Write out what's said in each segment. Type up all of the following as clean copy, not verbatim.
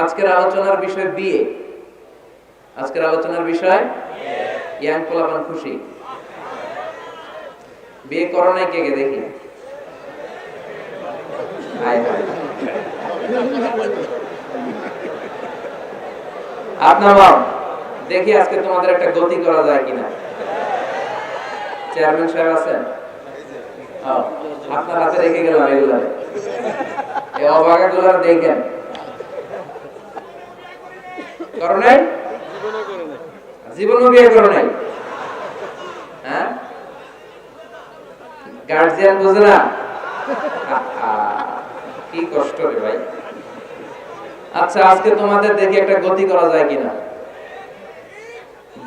আজকের আলোচনার বিষয় বিয়ে। আজকের আলোচনার বিষয় ইয়াং পোলাপান খুশি। বিয়ে করো নাই কে কে দেখি? আপনার দেখি আজকে তোমাদের একটা গতি করা যায় কিনা। চেয়ারম্যান সাহেব আছেন? আপনার হাতে রেখে গেলাম এগুলা, এই অবাগা গুলা দেখেন। করো নাই? জীবনও বিয়ে করো নাই? হ্যাঁ, গার্জিয়ান বোঝে না, কি কষ্ট রে ভাই। আচ্ছা, আজকে তোমাদের দেখি একটা গতি করা যায় কিনা।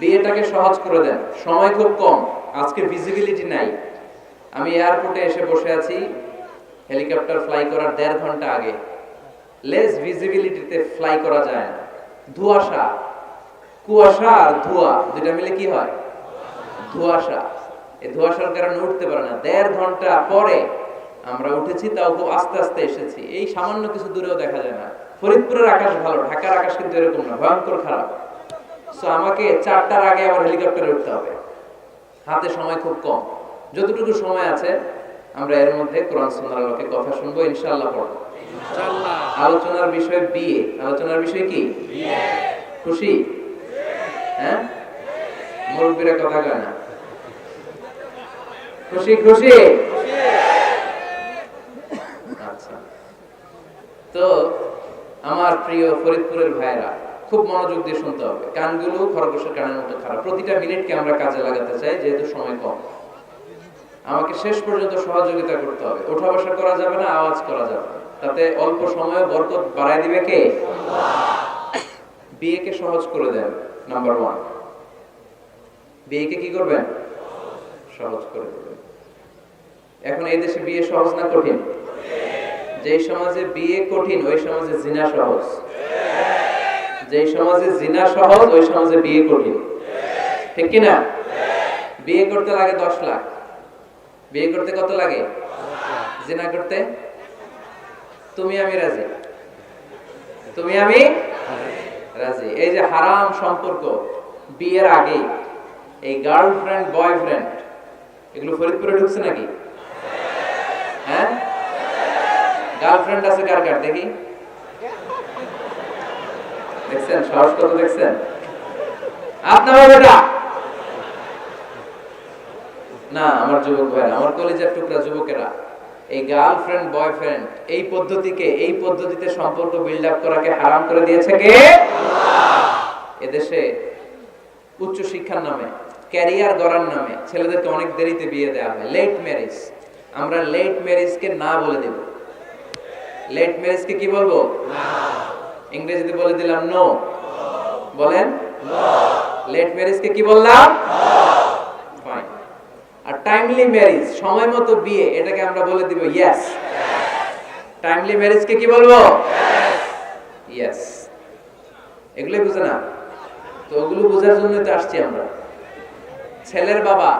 বিয়েটাকে সহজ করে দেন, সময় খুব কম, আজকে ভিজিবিলিটি নাই। আমি এয়ারপোর্টে এসে বসে আছি, হেলিকপ্টার ফ্লাই করার 1.5 ঘন্টা আগে। লেস ভিজিবিলিটিতে ফ্লাই করা যায় না, ধোঁয়াশা, কুয়াশা আর ধোঁয়া দুটা মিলে কি হয়? ধোঁয়াশা। এই ধোঁয়াশার কারণে উঠতে পারে না। 1.5 ঘন্টা পরে আমরা উঠেছি, তাও খুব আস্তে আস্তে এসেছি। এই সামান্য কিছু দূরেও দেখা যায় না। ফরিদপুরের আকাশ ভালো, ঢাকার আকাশ কিন্তু এরকম না, ভয়ঙ্কর খারাপ। সো আমাকে 4টার আগে আবার হেলিকপ্টারে উঠতে হবে, হাতে সময় খুব কম। যতটুকু সময় আছে আমরা এর মধ্যে কোরআন সুন্নাহর আলোকে কথা শুনবো, ইনশাআল্লাহ পড়ব। ইনশাআল্লাহ। আলোচনার বিষয় বিয়ে। আলোচনার বিষয় কি? বিয়ে। খুশি? হ্যাঁ, মুরব্বিরা কথা কয় না। খুশি খুশি? আচ্ছা, তো আমার প্রিয় ফরিদপুরের ভাইরা খুব মনোযোগ দিয়ে শুনতে হবে। কানগুলো খরগোশের কানের মতো খারাপ। প্রতিটা মিনিটকে আমরা কাজে লাগাতে চাই, যেহেতু সময় কম। আমাকে শেষ পর্যন্ত সহযোগিতা করতে হবে। ওঠা বসা করা যাবে না, আওয়াজ করা যাবে না, তাতে অল্প সময়ে বরকত বাড়ায় দিবে কে? আল্লাহ। বিয়েকে সহজ করে দেন, নাম্বার 1। বিয়েকে কি করবেন? সহজ করে দেবেন। এখন এই দেশে বিয়ে সহজ না কঠিন? যেই সমাজে বিয়ে কঠিন, ওই সমাজে জিনা সহজ। যেই সমাজে জিনা সহজ, ওই সমাজে বিয়ে কঠিন। ঠিক কি না? বিয়ে করতে লাগে 10 লাখ। বিয়ে করতে কত লাগে? জিনা করতে? তুমি আমি রাজি। তুমি আমি রাজি। এই যে হারাম সম্পর্ক বিয়ের আগে, এই গার্লফ্রেন্ড বয়ফ্রেন্ড, এগুলো ফরিদপুরে ঢুকছে নাকি? হ্যাঁ, গার্লফ্রেন্ড আছে কার কার দেখি? দেখছেন সাহস কত? দেখছেন আপনারা? বেটা না, আমার যুবক ভাইরা, আমার কলেজের টুকরা যুবকেরা, এই গার্লফ্রেন্ড বয়ফ্রেন্ড এই পদ্ধতিকে, এই পদ্ধতিতে সম্পর্ক বিল্ড আপ করাকে হারাম করে দিয়েছে কে? আল্লাহ। এদেশে উচ্চ শিক্ষার নামে, ক্যারিয়ার গড়ার নামে ছেলেদেরকে অনেক দেরিতে বিয়ে দেওয়া হয়, লেট ম্যারেজ। আমরা লেট ম্যারেজকে না বলে দেব। লেট ম্যারেজকে কি বলবো? না। ইংরেজিতে বলে দিলাম নো। বলেন নো। লেট ম্যারেজকে কি বললাম? ফাইন। আর টাইমলি ম্যারেজ, সময় মতো বিয়ে, এটাকে আমরা বলে দিব ইয়েস। টাইমলি ম্যারেজকে কি বলবো? ইয়েস। এগুলোই বুঝে না তো, ওগুলো বোঝার জন্য তো আসছি আমরা। ছেলের বাবা,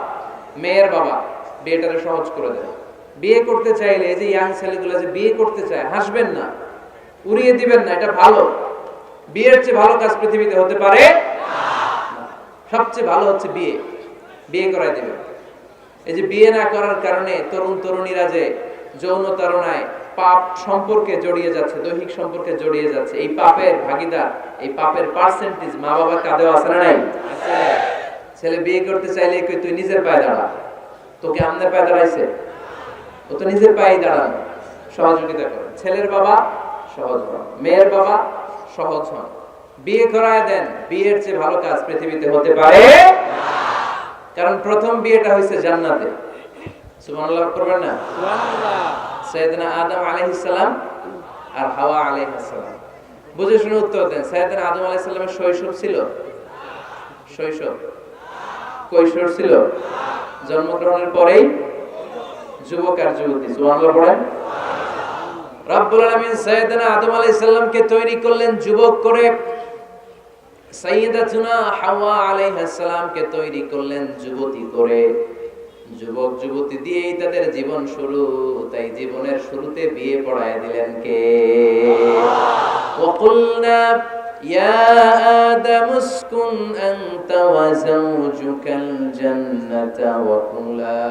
মেয়ের বাবা বিয়েটারে সহজ করে দেয়। বিয়ে করতে চাইলে, এই যে ইয়াং ছেলেগুলো যে বিয়ে করতে চায়, হাসবেন না, উড়িয়ে দিবেন না, এটা ভালো। বিয়ের চেয়ে ভালো কাজ পৃথিবীতে হতে পারে না। সবচেয়ে ভালো হচ্ছে বিয়ে। বিয়ে করাই দিবেন। এই যে বিয়ে না করার কারণে তরুণ তরুণীরা যে যৌন তাড়নায়, পাপ সম্পর্কে জড়িয়ে যাচ্ছে, দৈহিক সম্পর্কে জড়িয়ে যাচ্ছে, এই পাপের ভাগীদার, এই পাপের পার্সেন্টেজ মা বাবার কাঁধেও আছে না নাই? আছে। ছেলে বিয়ে করতে চাইলে কই তুই নিজের পায়ে দাঁড়া, তোকে আমনের পায়ে দাঁড়াইছে? ও তো নিজের পায়ে দাঁড়ানো। সহযোগিতা করেন। ছেলের বাবা সহজ হন, মেয়ের বাবা সহজ হন, বিয়ে করায় দেন। বিয়ের চেয়ে ভালো কাজ পৃথিবীতে হতে পারে না। কারণ প্রথম বিয়েটা হয়েছে জান্নাতে। সুবহানাল্লাহ করবেন না? সুবহানাল্লাহ। সাইয়েদনা আদম আলাইহিস সালাম আর হাওয়া আলাইহিস সালাম। বুঝে শুনে উত্তর দেন। সাইয়েদনা আদম আলাইহিস সালামের শৈশব ছিল? শৈশব? কৈশোর ছিল? জন্মগ্রহণের পরেই যুবক আর যুবতী। সুবহানাল্লাহ পড়েন। রব্বুল আলামিন সাইয়েদনা আদম আলাইহিস সালামকে তৈরি করলেন যুবক করে, সাইয়েদাতুনা হাওয়া আলাইহিস সালামকে তৈরি করলেন যুবতী করে। যুবক যুবতী দিয়েই তাদের জীবন শুরু, তাই জীবনের শুরুতে বিয়ে পড়ায় দিলেন কে? وقلنا يا آدم اسكن أنت وزوجك الجنة وكلا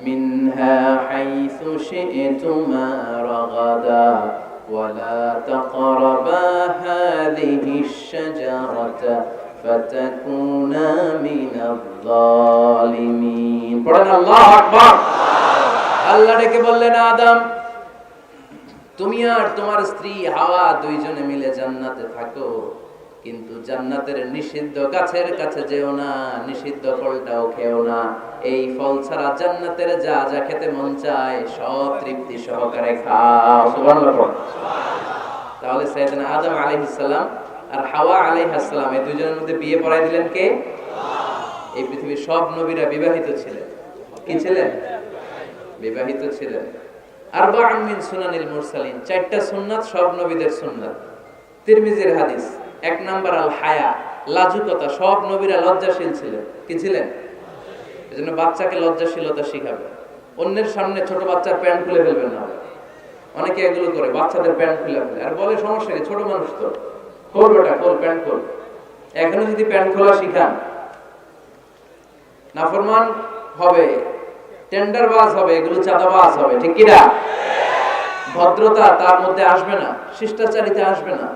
منها حيث شئتما رغدا ولا تقربا هذه الشجرة فتكونا من الظالمين. পড়েন আল্লাহু আকবার। আল্লাহ ডেকে বললেন, আদম তুমি আর তোমার স্ত্রী হাওয়া দুইজনে মিলে জান্নাতে থাকো, কিন্তু জান্নাতের নিষিদ্ধ গাছের কাছে যেও না, নিষিদ্ধ ফলটাও খেও না। এই ফল ছাড়া জান্নাতের যা যা খেতে মন চায় সব তৃপ্তি সহকারে খাও। সুবহানাল্লাহ। তাহলে সাইয়েদনা আদম আলাইহিস সালাম আর হাওয়া আলাইহিস সালাম এই দুইজনের মধ্যে বিয়ে পড়াই দিলেন কে? এই পৃথিবীর সব নবীরা বিবাহিত ছিলেন। কি ছিলেন? বিবাহিত ছিলেন। আরবাউন মিন সুনানিল মুরসালিন, চারটা সুন্নাত সব নবীদের সুন্নাত। তিরমিজির হাদিস, এক নাম্বার আল হায়া, লাজুকতা। সব নবীরা লজ্জাশীল ছিলেন। কি ছিলেন? এজন্য বাচ্চাকে লজ্জাশীলতা শিখাবে। অন্যের সামনে ছোট বাচ্চার প্যান্ট খুলে ফেলবেন না। অনেকে এগুলো করে, বাচ্চাদের প্যান্ট খুলে ফেলে আর বলে সমস্যা কি, ছোট মানুষ তো, খোল বেটা খোল, প্যান্ট খোল। এখনো যদি প্যান্ট খোলা শিখান, নাফরমান হবে, টেন্ডারবাজ হবে, এগুলো চাঁদাবাজ হবে। ঠিক কি না? ভদ্রতা তার মধ্যে আসবে না, শিষ্টাচারিতা আসবে না।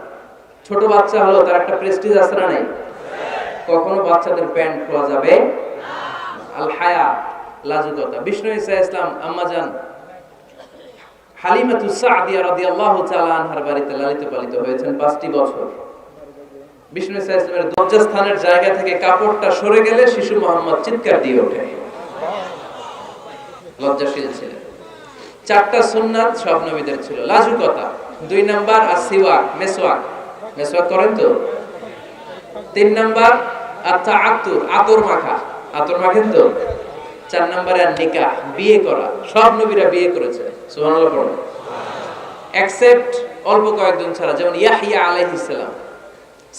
ছোট বাচ্চা হলো, তার একটা প্রেস্টিজ আছে না নাই? কখনো বাচ্চাদের প্যান্ট খোলা যাবে না। আল হায়া, লাজুকতা। বিষ্ণু ঈসা ইসলাম আম্মাজান হালিমাতুস সাদিয়া রাদিয়াল্লাহু তাআলা আনহার বাড়িতে লালিত পালিত হয়েছেন 5টি বছর। বিষ্ণু ঈসা ইসলামের লজ্জাস্থানের জায়গা থেকে কাপড়টা সরে গেলে শিশু মোহাম্মদ চিৎকার দিয়ে ওঠে। লজ্জাশীল ছিলেন। 4টা সুন্নাত সব নবীদের ছিল। লাজুকতা। 2 নাম্বার আসিওয়াক, মেসওয়াক। মেসওয়াক করেন তো? 3 নাম্বার আত-তাআত্তুর, আতর মাখা। আতর মাখেন তো? 4 নাম্বারে নিকাহ, বিয়ে করা। সব নবীরা বিয়ে করেছে। সুবহানাল্লাহ পড়ুন। এক্সেপ্ট অল্প কয়েকজন ছাড়া, যেমন ইয়াহইয়া আলাইহিস সালাম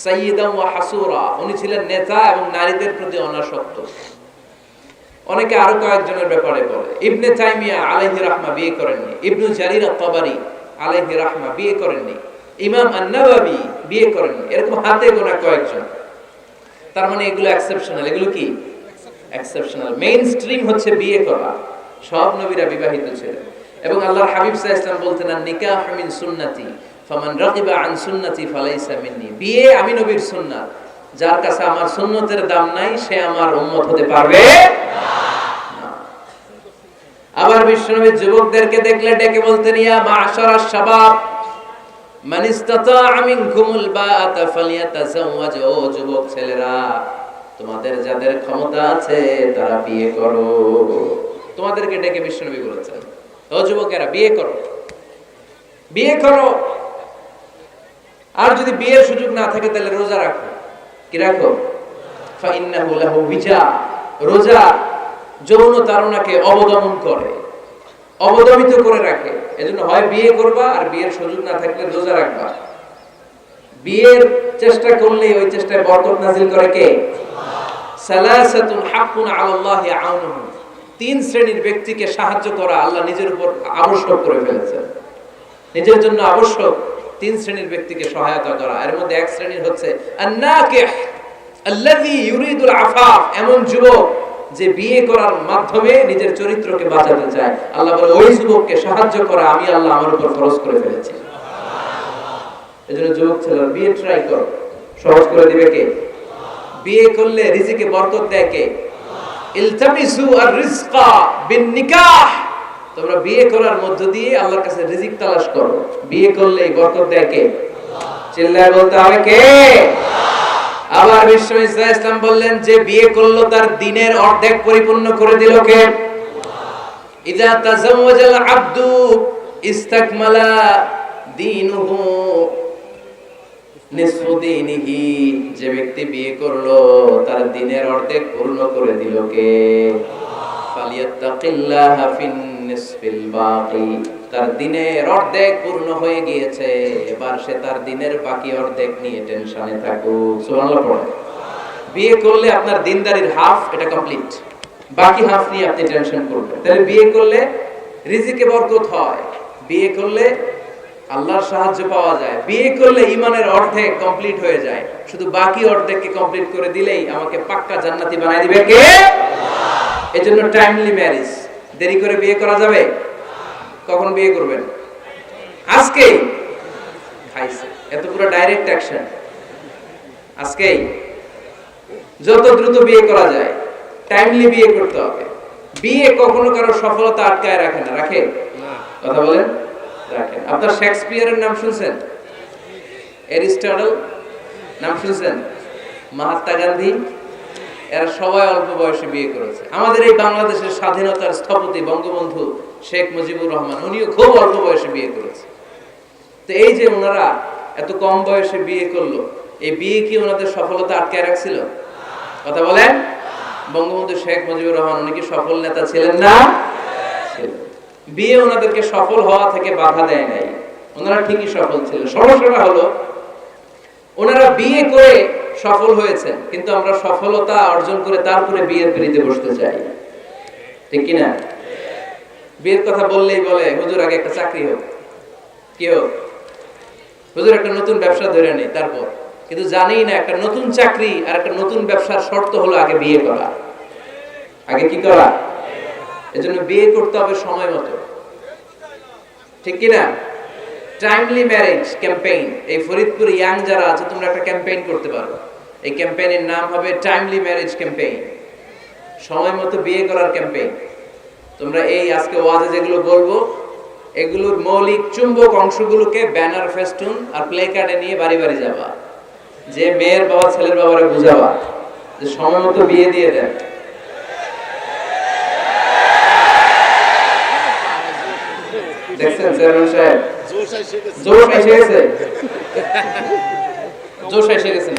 সাইয়্যিদান ওয়া হাসুরা, উনি ছিলেন নেতা এবং নারীদের প্রতি অনাসক্ত। অনেকে আরো কয়েকজনের ব্যাপারে বলে। ইবনে তাইমিয়া আলাইহি রাহমা বিয়ে করেননি। ইবনু জারির আত-তাবারি আলাইহি রাহমা বিয়ে করেননি। ইমাম আন-নাওয়াবি বিয়ে করেননি। এরকম হাতে গোনা কয়েকজন। তার মানে এগুলো এক্সেপশনাল। এগুলো কি? এক্সেপশনাল। মেইন স্ট্রিম হচ্ছে বিয়ে করা। সব নবীরা বিবাহিত ছিলেন। এবং আল্লাহর হাবিব সাল্লাল্লাহু আলাইহি ওয়াসাল্লাম বলতেন, নিকাহ মিন সুন্নতি ফামান রাগিবা আন সুন্নতি ফালাইসা মিন্নি। বিয়ে আমি নবীর সুন্নাত, যার কাছে আমার সুন্নতের দাম নাই সে আমার উম্মত হতে পারবে না। আবার বিশ্বনবী যুবকদেরকে দেখলে ডেকে বলতেন, ইয়া মা'শারাশ শাবাব মান ইসতাতা'a মিনকুমুল বাআতা ফালইয়াতাযাওয়াজ। ও যুবক ছেলেরা, তোমাদের যাদের ক্ষমতা আছে তারা বিয়ে করো। তোমাদেরকে ডেকে বিশ্বনবী বলেছেন, ও যুবকেরা বিয়ে করো, বিয়ে করো। আর যদি বিয়ের সুযোগ না থাকে তাহলে রোজা রাখো। কি রাখো? ফাইন্নাহু লাহু বিজা। রোজা যৌন তাড়নাকে অবদমন করে, অবদমিত করে রাখে। এজন্য হয় বিয়ে করবা, আর বিয়ের সুযোগ না থাকলে রোজা রাখবা। বিয়ের চেষ্টা করলে ওই চেষ্টায় বরকত নাজিল করে কে? সালাসাতুন হাক্কুন আলাল্লাহি আউনুহু। 3 শ্রেণীর ব্যক্তিকে সাহায্য করা আল্লাহ নিজের উপর আবশ্যক করে ফেলেছেন। নিজের জন্য আবশ্যক 3 শ্রেণীর ব্যক্তিকে সহায়তা করা। এর মধ্যে এক শ্রেণীর হচ্ছে আন-নাকিহ আল্লাযী ইউরিদুল আফাফ। এমন যুবক যে বিয়ে করার মাধ্যমে নিজের চরিত্রকে বাঁচাতে চায়। আল্লাহ বলে, ওই যুবককে সাহায্য করা আমি আল্লাহ আমার উপর ফরজ করে ফেলেছি। এজন্য যুবক ছেলেরা বিয়ে ট্রাই করো, সহজ করে দিবে কে? বিয়ে করলে রিজিকে বরকত দেয় কে? ইলতামিসু আর-রিজকা বিন-নিকাহ। তোমরা বিয়ে করার মধ্য দিয়ে আল্লাহর কাছে রিজিক তালাশ করো। বিয়ে করলে বরকত দেয় কে? চিল্লায় বলতে হবে কে? আবার বিশ্বনবী সাল্লাল্লাহু আলাইহি ওয়াসাল্লাম বললেন, যে বিয়ে করলো তার দিনের অর্ধেক পরিপূর্ণ করে দিল কে? ইযা তাযাওয়াজাল আবদু ইস্তাকমালা দীনুহু নিসফু দীনিহি। যে ব্যক্তি বিয়ে করলো তার দিনের অর্ধেক পূর্ণ করে দিল কে? ফালিয়াত্তাকিল্লাহা ফিন নিসফিল বাকি। তার দিনের অর্ধেক পূর্ণ হয়ে গিয়েছে, এবার সে তার দিনের বাকি অর্ধেক নিয়ে টেনশনে থাকুক। সুবহানাল্লাহ পড়ে। বিয়ে করলে আপনার দিনদারির হাফ এটা কমপ্লিট। বাকি হাফ নিয়ে আপনি টেনশন করবেন। তাহলে বিয়ে করলে রিজিকে বরকত হয়, বিয়ে করলে আল্লাহর সাহায্য পাওয়া যায়, বিয়ে করলে ঈমানের অর্ধেক কমপ্লিট হয়ে যায়, শুধু বাকি অর্ধেককে কমপ্লিট করে দিলেই আমাকে পাক্কা জান্নাতি বানায় দিবে কে? আল্লাহ। এজন্য টাইমলি ম্যারেজ। দেরি করে বিয়ে করা যাবে? কখন বিয়ে করবেন? আজকেই। খাইছে এত পুরো ডাইরেক্ট অ্যাকশন আজকেই। যত দ্রুত বিয়ে করা যায়, টাইমলি বিয়ে করতে হবে। বিয়ে কখনো কারো সফলতা আটকায় রাখে না, রাখে? কথা বলেন, রাখেন। আপনার শেক্সপিয়ারের নাম শুনছেন? এরিস্টটল নাম শুনছেন? মহাত্মা গান্ধী, এরা সবাই অল্প বয়সে বিয়ে করেছে। আমাদের এই বাংলাদেশের স্বাধীনতার স্থপতি বঙ্গবন্ধু শেখ মুজিবুর রহমান, উনিও খুব অল্প বয়সে বিয়ে করেছে। তো এই যে ওনারা এত কম বয়সে বিয়ে করলো, এই বিয়ে কি ওনাদের সফলতা আটকায় রাখছিল? কথা বলেন। বঙ্গবন্ধু শেখ মুজিবুর রহমান উনি কি সফল নেতা ছিলেন না? বিয়ে ওনাদেরকে সফল হওয়া থেকে বাধা দেয় নাই, ওনারা ঠিকই সফল ছিল। সমস্যাটা হলো ওনারা বিয়ে করে সফল হয়েছেন, কিন্তু আমরা সফলতা অর্জন করে তারপরে বিয়ের পিড়িতে বসতে চাই, ঠিক কিনা? বিয়ের কথা বললেই বলে হুজুর আগে একটা চাকরি হোক, কি হোক? হুজুর একটা নতুন ব্যবসা ধরে নেই, তারপর। কিন্তু জানি না একটা নতুন চাকরি আর একটা নতুন ব্যবসার শর্ত হলো আগে বিয়ে করা। আগে কি করা? এজন্য বিয়ে করতে হবে সময় মতো, ঠিক কিনা? টাইমলি ম্যারেজ ক্যাম্পেইন, এই ফরিদপুর ইয়াং যারা আছে তোমরা একটা ক্যাম্পেইন করতে পারো। এই ক্যাম্পেইনের নাম হবে টাইমলি ম্যারেজ ক্যাম্পেইন, সময় মতো বিয়ে করার ক্যাম্পেইন। তোমরা এই আজকে ওয়াজে যেগুলো বলবো এগুলোর মৌলিক চুম্বক অংশগুলোকে ব্যানার, ফেস্টুন আর প্লে কার্ডে নিয়ে বাড়ি বাড়ি যাবা, যে মেয়ের বাবা ছেলের বাবারে বুঝাবা যে সময় মতো বিয়ে দিয়ে দেন। দেখছেন চেয়ারম্যান সাহেব জোশ এসে গেছে, জোশ এসে গেছে।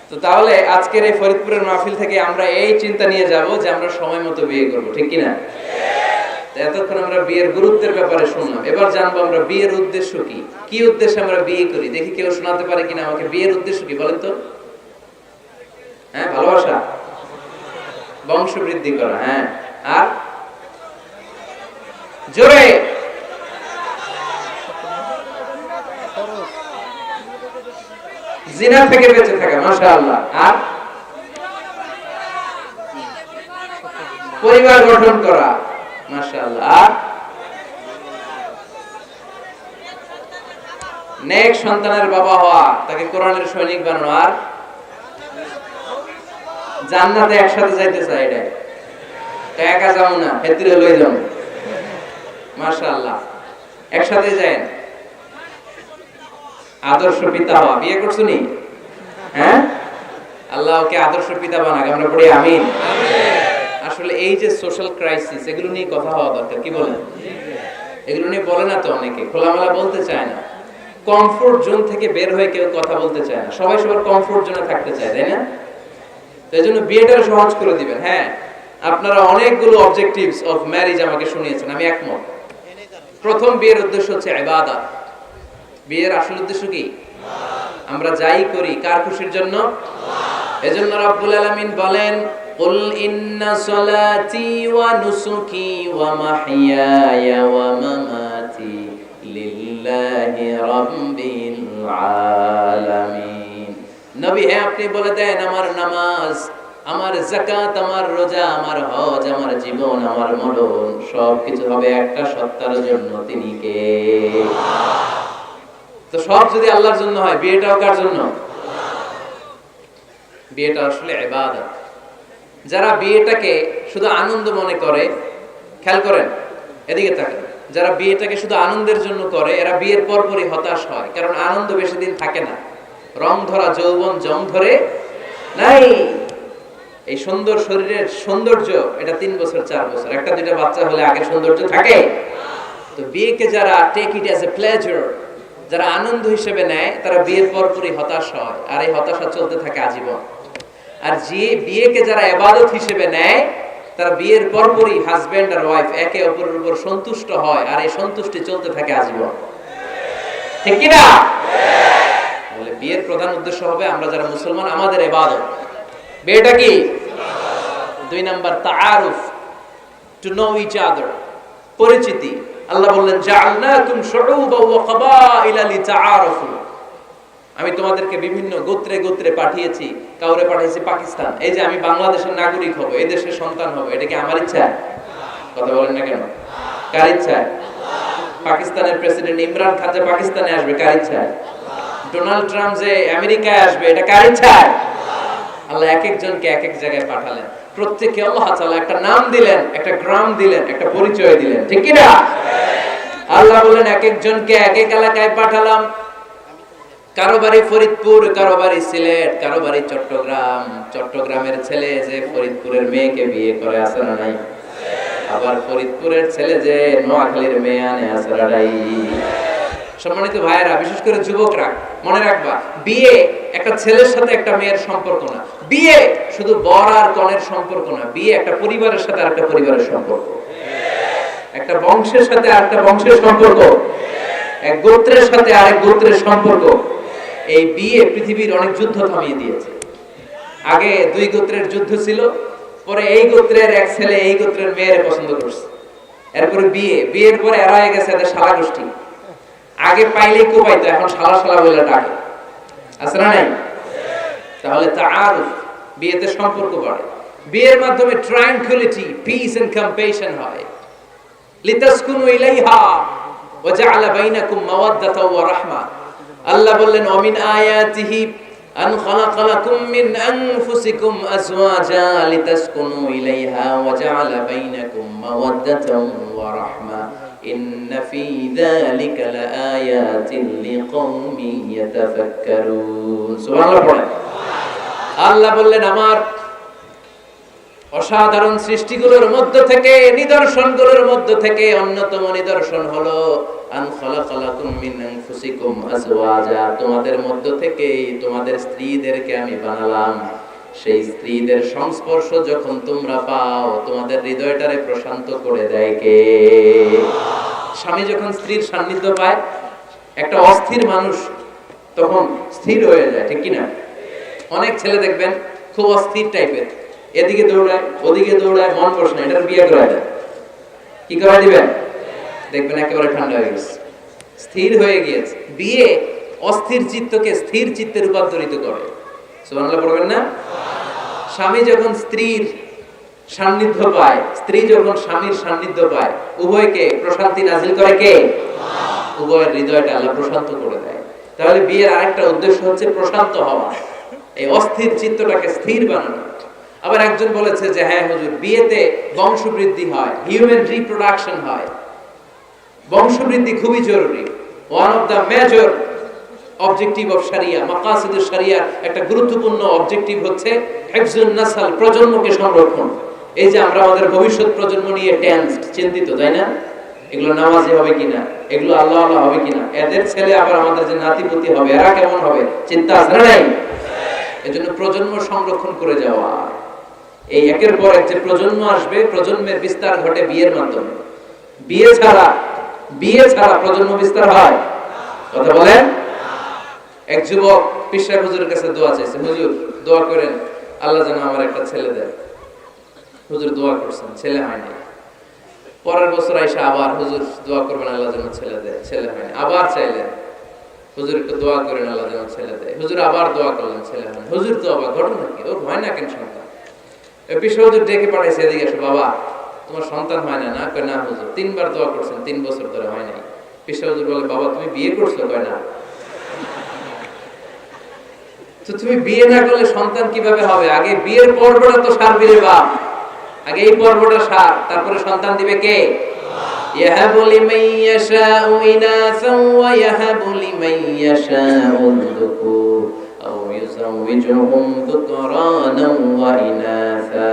তো তাহলে আজকের এই ফরিদপুরের মাহফিল থেকে আমরা এই চিন্তা নিয়ে যাব যে আমরা সময় মতো বিয়ে করব, ঠিক কিনা? এতক্ষণ আমরা বিয়ের গুরুত্বের ব্যাপারে শুনলাম, এবার জানবো আমরা বিয়ের উদ্দেশ্য কি, কি উদ্দেশ্যে আমরা বিয়ে করি। দেখি কেউ শোনাতে পারে কিনা আমাকে বিয়ের উদ্দেশ্য কি বলেন তো? হ্যাঁ, ভালোবাসা, বংশ বৃদ্ধি করা, হ্যাঁ, আর জোরে জিনা থেকে বেঁচে থাকা, মাশাআল্লাহ, আর পরিবার গঠন করা, মাশাআল্লাহ, আর নেক সন্তানের বাবা হওয়া, তাকে কোরআনের সৈনিক বানানো, আর জান্নাতে একসাথে যাইতে চাই। এটা একা যাও না, হেতিরে লই যাও, মাশাআল্লাহ, একসাথে যায়েন। আদর্শ পিতা হওয়া, বিয়ে করছো নি? হ্যাঁ, আল্লাহ ওকে আদর্শ পিতা বানাক, আমরা পড়ি আমিন। আসলে এই যে সোশ্যাল ক্রাইসিস, এগুলো নিয়ে কথা হওয়া দরকার, কি বলেন? এগুলো নিয়ে বলে না তো অনেকে, খোলামেলা বলতে চায় না। কমফোর্ট জোন থেকে বের হয়ে কেউ কথা বলতে চায় না, সবাই সবার কমফোর্ট জোনে থাকতে চায়, তাই না? তো এই জন্য বিয়েটা সহজ করে দিবেন। হ্যাঁ, আপনারা অনেকগুলো অবজেক্টিভস অফ ম্যারেজ আমাকে শুনিয়েছেন, আমি একমত। প্রথম বিয়ের উদ্দেশ্য হচ্ছে ইবাদত। বিয়ের আসল উদ্দেশ্য কি? আমরা যাই করি কার খুশির জন্য? এজন্য রব্বুল আলামিন বলেন, কুল ইন্না সলাতি ওয়া নুসুকি ওয়া মাহইয়ায়া ওয়া মামাতি লিল্লাহি রাব্বিল আলামিন। নবী হে, আপনি বলে দেন আমার নামাজ, আমার যাকাত, আমার রোজা, আমার হজ, আমার জীবন, আমার মরণ সবকিছু হবে একটা সত্তার জন্য, তিনি কে? তো সব যদি আল্লাহর জন্য হয়, বিয়েটাও কার জন্য? বিয়েটা আসলে ইবাদত। যারা বিয়েটাকে শুধু আনন্দ মনে করে, খেয়াল করেন, এদিকে তাকান, যারা বিয়েটাকে শুধু আনন্দের জন্য করে এরা বিয়ের পরপরই হতাশ হয়, কারণ আনন্দ বেশি দিন থাকে না। রং ধরা যৌবন জং ধরে নাই। এই সুন্দর শরীরের সৌন্দর্য এটা 3 বছর 4 বছর, একটা দুইটা বাচ্চা হলে আগের সৌন্দর্য থাকে? তো বিয়েকে যারা take it as a pleasure, যারা আনন্দ হিসেবে নেয়, তারা বিয়ের পরপরই হতাশ হয়, আর এই হতাশা চলতে থাকে আজীবন। আর যে বিয়েকে যারা ইবাদত হিসেবে নেয়, তারা বিয়ের পরপরই হাজবেন্ড আর ওয়াইফ একে অপরের উপর সন্তুষ্ট হয়, আর এই সন্তুষ্টি চলতে থাকে আজীবন, ঠিক কি না? বলে বিয়ের প্রধান উদ্দেশ্য হবে আমরা যারা মুসলমান, আমাদের ইবাদত। বিয়েটা কি? দুই নাম্বার তাআরুফ, টু নো ইচ আদার, পরিচিতি। আল্লাহ বললেন জাআলনাকুম শুউবান ওয়া ক্বাবাইলা লিতাআরাফু, আমি তোমাদেরকে বিভিন্ন গোত্রে গোত্রে পাঠিয়েছি। কাউরে পাঠিয়েছি পাকিস্তান, এই যে আমি বাংলাদেশের নাগরিক হব, এই দেশের সন্তান হব, এটা কি আমার ইচ্ছা? কথা বলেন না কেন? কার ইচ্ছা? পাকিস্তানের প্রেসিডেন্ট ইমরান খান যে পাকিস্তানে আসবে, কার ইচ্ছা? ডোনাল্ড ট্রাম্প যে আমেরিকায় আসবে, এটা কার ইচ্ছা? আল্লাহ এক একজনকে এক এক জায়গায় পাঠালেন, প্রত্যেককে আল্লাহ তাআলা একটা নাম দিলেন, একটা গ্রাম দিলেন, একটা পরিচয় দিলেন, ঠিক কি না? আল্লাহ বলেন এক একজনকে এক এক এলাকায় পাঠালাম। কারো বাড়ি ফরিদপুর, কারো বাড়ি সিলেট, কারো বাড়ি চট্টগ্রাম। চট্টগ্রামের ছেলে যে ফরিদপুরের মেয়েকে বিয়ে করে, আছে না নাই? আবার ফরিদপুরের ছেলে যে নোয়াখালীর মেয়ে আনে, আছে না নাই? সম্মানিত ভাইয়েরা, বিশেষ করে যুবকরা, মনে রাখবা, বিয়ে একটা ছেলের সাথে একটা মেয়ের সম্পর্ক না। বিয়ে শুধু বর আর কনের সম্পর্ক না, বিয়ে একটা পরিবারের সাথে আরেকটা পরিবারের সম্পর্ক, একটা বংশের সাথে আরেকটা বংশের সম্পর্ক, এক গোত্রের সাথে আরেক গোত্রের সম্পর্ক। এই বিয়ে পৃথিবীর অনেক যুদ্ধ থামিয়ে দিয়েছে। আগে দুই গোত্রের যুদ্ধ ছিল, পরে এই গোত্রের এক ছেলে এই গোত্রের মেয়ের পছন্দ করছে, এরপরে বিয়ের পরে এরা হয়ে গেছে এদের শালা গোষ্ঠী। আগে পাইলেই কোপাইতো, এখন শালা শালা বলে ডাকে, আছে না নাই? তাহলে তাআরুফ, বিয়েতে সম্পর্ক বাড়ে। বিয়ের মাধ্যমে ট্রায়াঙ্কুলিটি, পিস এন্ড কম্প্যাশন হয়। লিতাসকুনু ইলাইহা ওয়া জাআলা বাইনাকুম মাওয়াদ্দাতাও ওয়া রাহমা। আল্লাহ বললেন ওমিন আয়াতিহি আন খালাকা লাকুম মিন আনফুসিকুম আজওয়াজা লিতাসকুনু ইলাইহা ওয়া জাআলা বাইনাকুম মাওয়াদ্দাতাও ওয়া রাহমা ইন্না ফী যালিকা লাআয়াতিন লিকওমিন ইয়াতাফাক্কারুন। সুবহানাল্লাহ। আল্লাহ বললেন আমার অসাধারণ সৃষ্টিগুলোর মধ্য থেকে, নিদর্শনগুলোর মধ্য থেকে অন্যতম নিদর্শন হলো আন খালাকালাকুম মিন আনফুসিকুম আজওয়াজা, তোমাদের মধ্য থেকে তোমাদের স্ত্রীদেরকে আমি বানালাম। সেই স্ত্রীদের সংস্পর্শ যখন তোমরা পাও, তোমাদের হৃদয়টারে প্রশান্ত করে দেয় কে? স্বামী যখন স্ত্রীর সান্নিধ্য পায়, একটা অস্থির মানুষ তখন স্থির হয়ে যায়, ঠিক কি না? অনেক ছেলে দেখবেন খুব অস্থির টাইপের, এদিকে দৌড়ায় ওদিকে দৌড়ায়, মন বসে না, এটার বিয়ে করে দেয়। কি করে দিবেন? দেখবেন একেবারে ঠান্ডা হয়ে গেছে, স্থির হয়ে গিয়েছে। বিয়ে অস্থির চিত্তকে স্থির চিত্তে রূপান্তরিত করে। সুবহানাল্লাহ পড়বেন না? স্বামী যখন স্ত্রীর সান্নিধ্য পায়, স্ত্রী যখন স্বামীর সান্নিধ্য পায়, উভয়কে প্রশান্তি নাজিল করে কে? উভয়ের হৃদয়টা আল্লাহ প্রশান্ত করে দেয়। তাহলে বিয়ের আরেকটা উদ্দেশ্য হচ্ছে প্রশান্ত হওয়া, এই অস্থির চিত্তটাকে স্থির বানানো। আবার একজন বলেছে যে হ্যাঁ হুজুর, বিয়েতে বংশবৃদ্ধি হয়, হিউম্যান রিপ্রোডাকশন হয়, বংশবৃদ্ধি খুবই জরুরি। One of the major objective of শরিয়া, মাকাসিদুশ শরিয়ার একটা গুরুত্বপূর্ণ অবজেক্টিভ হচ্ছে হিফজুন নাসল, প্রজন্মকে সংরক্ষণ। এই যে আমরা আমাদের ভবিষ্যৎ প্রজন্ম নিয়ে টেনসড, চিন্তিত, তাই না? এগুলো নামাজি হবে কিনা, এগুলো আল্লাহ আল্লাহ হবে কিনা, এদের ছেলে আবার আমাদের যে নাতিপুতি হবে এরা কেমন হবে, চিন্তা আছে না নাই? এজন্য প্রজন্ম সংরক্ষণ করে যাওয়া। এই একের পর এক যে প্রজন্ম আসবে, প্রজন্মের বিস্তার ঘটে বিয়ের মাধ্যমে। বিয়ে ছাড়া প্রজন্ম বিস্তার হয়? কথা বলেন। এক যুবক পীর সাহেব হুজুরের কাছে দোয়া চাইছে, হুজুর দোয়া করেন আল্লাহ যেন আমার একটা ছেলে দেয়। হুজুর দোয়া করছেন, ছেলে হয়নি। পরের বছর আইসা আবার হুজুর দোয়া করবেন আল্লাহ যেন ছেলে দেয়, ছেলে হয়নি। আবার চাইলেন, হুজুর একটু দোয়া করেন আল্লাহ যেন ছেলে দেয়। হুজুর আবার দোয়া করলেন, ছেলে হয়নি। হুজুর তো আবার ঘটনা কি, ওর হয় না কেন সন্তান? পীর সাহেব হুজুর ডেকে পাঠাইছে, এদিকে এসো, বাবা তোমার সন্তান হয় না? না, কয় না হুজুর, 3 বার দোয়া করছেন, 3 বছর ধরে হয় নাই। পীর সাহেব হুজুর বলে, বাবা তুমি বিয়ে করছো? কয় না। তো তুমি বিয়ে না করলে সন্তান কিভাবে হবে? আগে বিয়ের পর্বটা তো সারবি রে বাপ, আগে এই পর্বটা সার, তারপরে সন্তান দিবে কে? ইয়াহাবু লিমান ইয়াশাউ ইনাসান ওয়া ইয়াহাবু লিমান ইয়াশাউ যুকুর আও ইউযাওয়িজুহুম যুকরানান ওয়া ইনাসা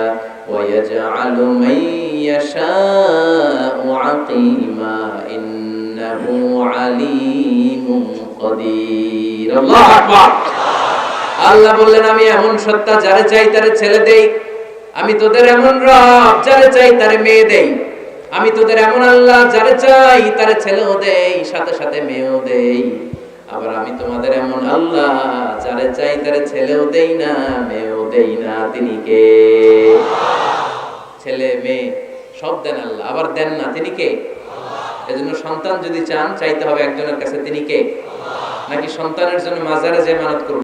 ওয়া ইয়াজআলু মান ইয়াশাউ আকিমা ইন্নাহু আলীমুন কাদির। আল্লাহু আকবার। আল্লাহ বললেন আমি এমন সত্তা, যারে চাই তারে ছেলে দেই। আমি তোদের এমন রব, যারে চাই তারে মেয়ে দেই। আমি তোদের এমন আল্লাহ, যারে চাই তারে ছেলেও দেই, সাথে সাথে মেয়েও দেই। আবার আমি তোমাদের এমন আল্লাহ, যারে চাই তারে ছেলেও দেই না, মেয়েও দেই না। তিনি কে? ছেলে মেয়ে সব দেন আল্লাহ, আবার দেন না তিনি কে? এজন্য সন্তান যদি চান চাইতে হবে একজনের কাছে, তিনি কে? নাকি সন্তানের জন্য মাজারে যে মানত করব?